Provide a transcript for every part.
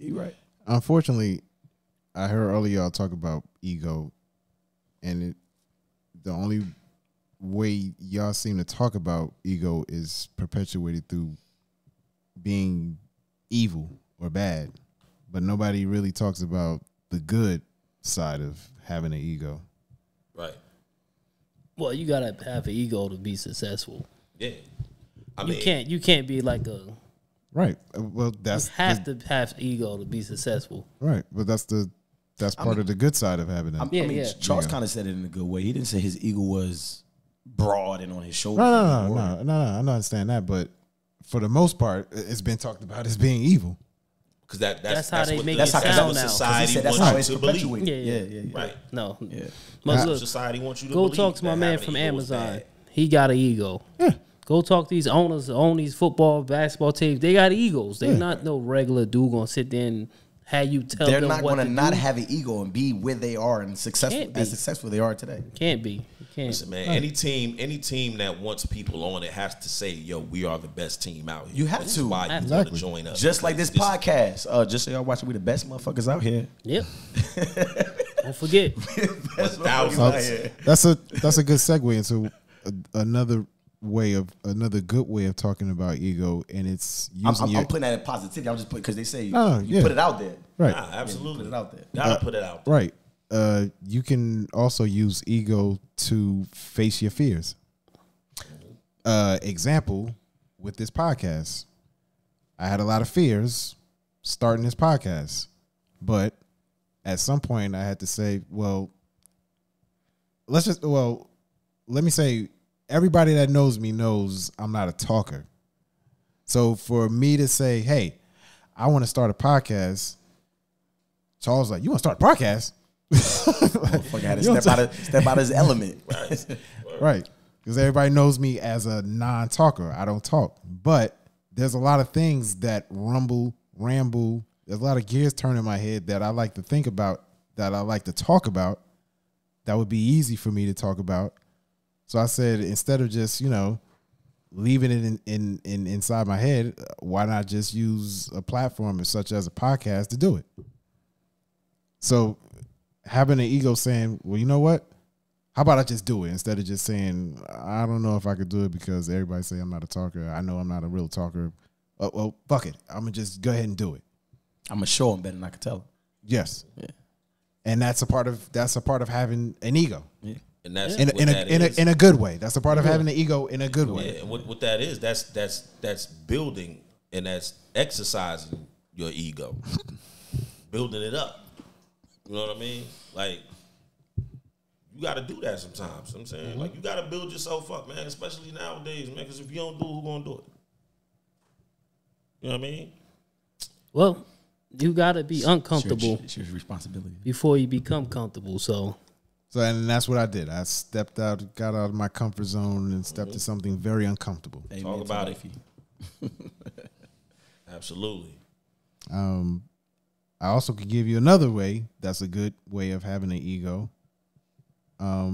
You're right. Unfortunately, I heard earlier y'all talk about ego, and the only way y'all seem to talk about ego is perpetuated through being evil or bad, but nobody really talks about the good side of having an ego. Right. Well, you gotta have an ego to be successful. Yeah. I mean, You can't be like a. Right. Well, You that's have to have ego to be successful. right. But that's part of the good side of having it. Yeah. Charles kind of said it in a good way. He didn't say his ego was broad and on his shoulders. No. I don't understand that, but for the most part, it's been talked about as being evil. because That's how they what make the- it sound that's what now. society That's wants how you it's to believe. perpetuated. Yeah. Right. No. Yeah. But look, Society wants you to go believe talk to my that man having from an ego is Amazon. bad. He got an ego. Yeah. Go talk to these owners that own these football, basketball teams. They got egos. They not no regular dude gonna sit there and have you tell They're them not what going to to not do. have an ego and be where they are and successful Can't be. as successful they are today. Can't be. You can't. Listen, man, any team that wants people on it has to say, "Yo, we are the best team out here." You have This to. is why you Exactly. want to join us. Just like because this podcast. Just so y'all watching, we the best motherfuckers out here. Yep. Don't forget. Best thousands. motherfuckers out here. That's a good segue into another good way of talking about ego, and it's using I'm putting that in positivity. I'm just putting because they say No, you yeah. put it out there. right. Nah, absolutely. Put it out there. Gotta put it out there. Right. You can also use ego to face your fears. Example with this podcast. I had a lot of fears starting this podcast, but at some point I had to say, well, let me say everybody that knows me knows I'm not a talker. So for me to say, hey, I want to start a podcast, Charles was like, you want to start a podcast? Motherfucker had to step out his element. Right. Because everybody knows me as a non-talker. I don't talk. But there's a lot of things that ramble. There's a lot of gears turning in my head that I like to think about, that I like to talk about, that would be easy for me to talk about. So I said, instead of just, leaving it in inside my head, why not just use a platform such as a podcast to do it? So having an ego saying, well, you know what? How about I just do it instead of just saying, I don't know if I could do it because everybody say I'm not a talker. I know I'm not a real talker. Oh, well, fuck it. I'm going to just go ahead and do it. I'm going to show him better than I can tell him. Yes. Yeah. And that's a part of having an ego. Yeah. And that's In a good way. That's a part of having an ego in a good way. Yeah, and what that is, that's building and that's exercising your ego, building it up. You know what I mean? Like, you got to do that sometimes. You know what I'm saying, like, you got to build yourself up, man. Especially nowadays, man. Because if you don't do it, who gonna do it? You know what I mean? Well, you gotta be uncomfortable It's your responsibility. before you become comfortable. So And that's what I did. I stepped out, got out of my comfort zone, and stepped to something very uncomfortable. Talk about it. Absolutely. I also could give you another way. That's a good way of having an ego. A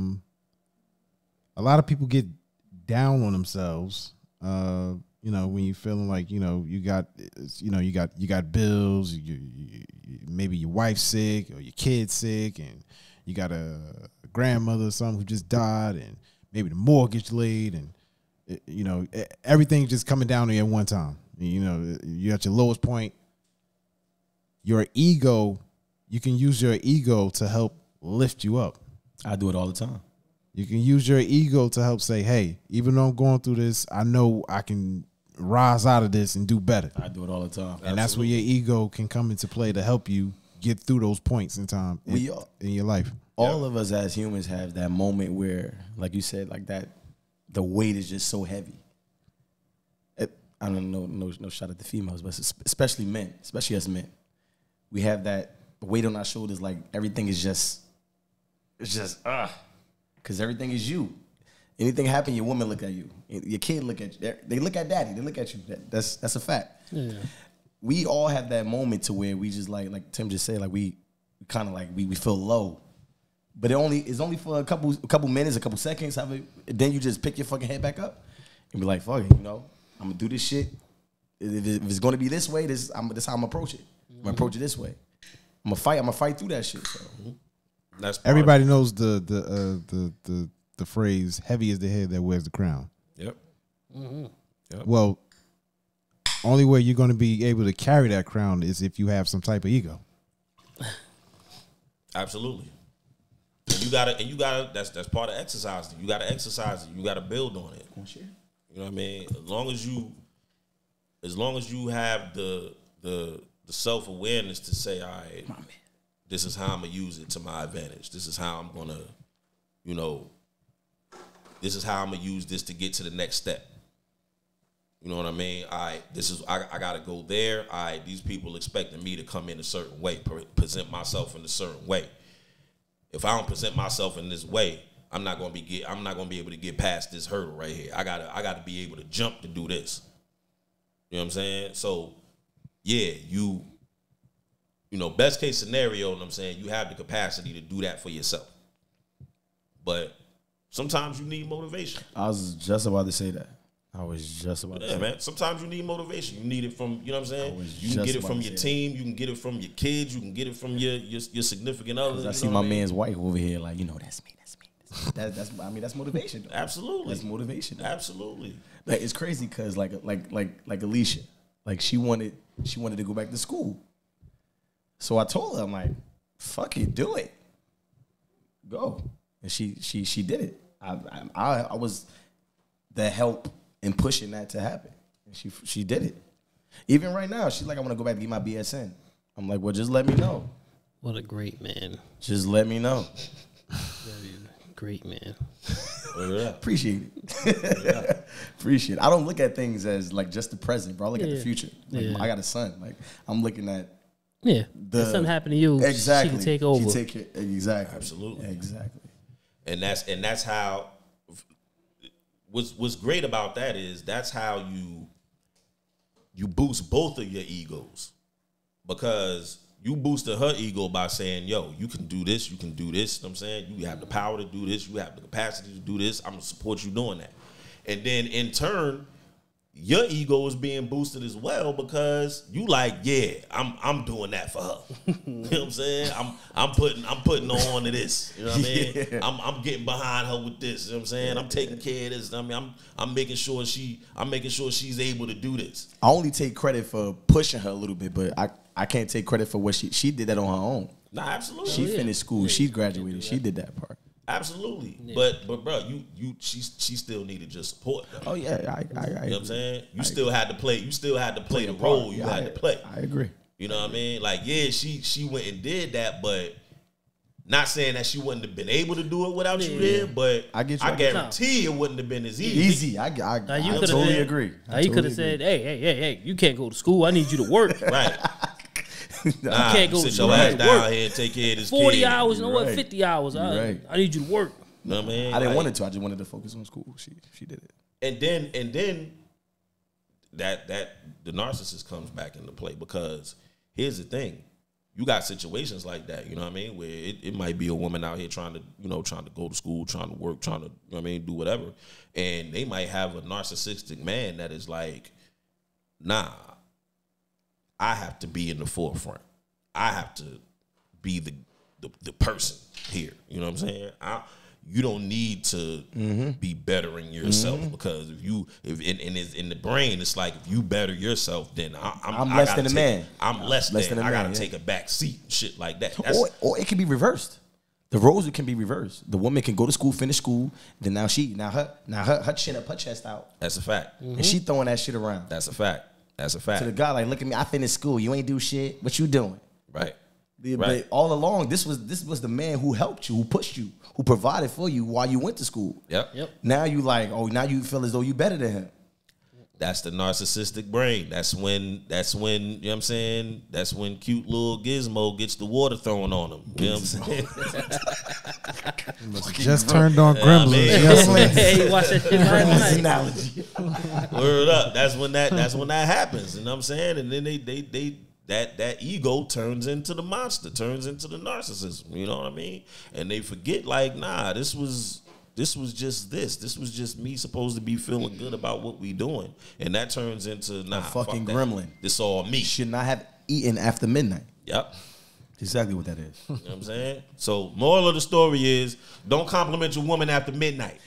lot of people get down on themselves. When you're feeling like you got bills. Maybe your wife's sick or your kid's sick, and you got a grandmother or something who just died, and maybe the mortgage late, and everything just coming down to you at one time. You're at your lowest point. Your ego, you can use your ego to help lift you up. I do it all the time. You can use your ego to help say, hey, even though I'm going through this, I know I can rise out of this and do better. I do it all the time. And that's where your ego can come into play to help you get through those points in time in your life. All of us as humans have that moment where, like you said, like that, the weight is just so heavy. I don't know, no shot at the females, but especially men, especially us men. We have that weight on our shoulders, like everything is just, because everything is you. Anything happen, your woman look at you. Your kid look at you. They look at daddy. They look at you. That's a fact. Yeah. We all have that moment to where we just like Tim just said, like we kind of like we feel low, but it's only for a couple minutes, a couple seconds. Then you just pick your fucking head back up and be like, fuck it, I'm gonna do this shit. If it's gonna be this way, this how I'm gonna approach it. I'm gonna approach it this way. I'm gonna fight through that shit. So That's part Everybody knows the phrase "heavy is the head that wears the crown." Yep. Well, only way you're going to be able to carry that crown is if you have some type of ego. Absolutely. And you gotta. That's part of exercising. You gotta exercise it. You gotta build on it. You know what I mean? As long as you have the self awareness to say, all right, this is how I'm gonna use it to my advantage. This is how I'm gonna, this is how I'm gonna use this to get to the next step. You know what I mean? I gotta go there. These people expecting me to come in a certain way, present myself in a certain way. If I don't present myself in this way, I'm not gonna be able to get past this hurdle right here. I gotta be able to jump to do this. You know what I'm saying? So yeah, best case scenario, you know what I'm saying, you have the capacity to do that for yourself. But sometimes you need motivation. I was just about to say that. Yeah, man. Sometimes you need motivation. You need it from, you know what I'm saying? You can get it from your team. You can get it from your kids. You can get it from your significant other. I see my man's wife over here like, that's me. That's motivation. Though. Absolutely. That's motivation. Though. Absolutely. Like it's crazy because like Alicia, like she wanted to go back to school. So I told her, I'm like, fuck it, do it. Go. And she did it. I was the help in pushing that to happen. And she did it. Even right now, she's like, I want to go back and get my BSN. I'm like, well, just let me know. What a great man. Just let me know. Great man. Appreciate it. Appreciate it. I don't look at things as like just the present, bro. I look at the future. Like, I got a son. Like I'm looking at if something happened to you, exactly. she can take over. Exactly. Absolutely. Exactly. And that's how. What's great about that is that's how you boost both of your egos, because you boosted her ego by saying, yo, you can do this, you know what I'm saying? You have the power to do this, you have the capacity to do this, I'm gonna support you doing that. And then in turn, your ego is being boosted as well, because you like, yeah, I'm doing that for her. You know what I'm saying? I'm putting on to this. You know what I mean? Yeah. I'm getting behind her with this. You know what I'm saying? I'm taking care of this. I mean, I'm making sure she's able to do this. I only take credit for pushing her a little bit, but I can't take credit for what she did that on her own. Nah, absolutely. She finished school. She graduated. She did that part. Absolutely, but bro, she still needed your support. Though. Oh yeah, I you know what I'm saying? You still had to play the role you had to play. I agree. You know what I mean? Like, yeah, she went and did that, but not saying that she wouldn't have been able to do it without you there. But I guarantee it wouldn't have been as easy. I totally agree. You could have said, hey, you can't go to school. I need you to work. Right. You can't go sit your ass down here and take care of this 40 kid. hours, you know what? 50 hours. I need you to work. You know what I mean? I didn't want it to. I just wanted to focus on school. She did it. And then that the narcissist comes back into play, because here's the thing. You got situations like that, you know what I mean, where it might be a woman out here trying to go to school, trying to work, trying to, you know what I mean, do whatever. And they might have a narcissistic man that is like, nah, I have to be in the forefront. I have to be the person here. You know what I'm saying? You don't need to be bettering yourself, because if in the brain, it's like, if you better yourself, then I'm less than a man. I'm less than I gotta take a back seat and shit like that. Or it can be reversed. The roles can be reversed. The woman can go to school, finish school, then her chin up, her chest out. That's a fact. And she throwing that shit around. That's a fact. That's a fact. To the guy, like, look at me, I finished school. You ain't do shit. What you doing? Right. But all along, this was the man who helped you, who pushed you, who provided for you while you went to school. Yep. Now you like, now you feel as though you better than him. That's the narcissistic brain. That's when, you know what I'm saying? That's when cute little Gizmo gets the water thrown on him. You know what I'm saying? Just turned on Gremlins. Hey, watch that shit last night. Word up. That's when that happens. You know what I'm saying? And then that ego turns into the monster, turns into the narcissism. You know what I mean? And they forget, like, nah, this was just this. This was just me supposed to be feeling good about what we doing. And that turns into, nah, fucking fuck that. gremlin. This all me. Should not have eating after midnight. Yep. Exactly what that is. You know what I'm saying? So moral of the story is don't compliment your woman after midnight.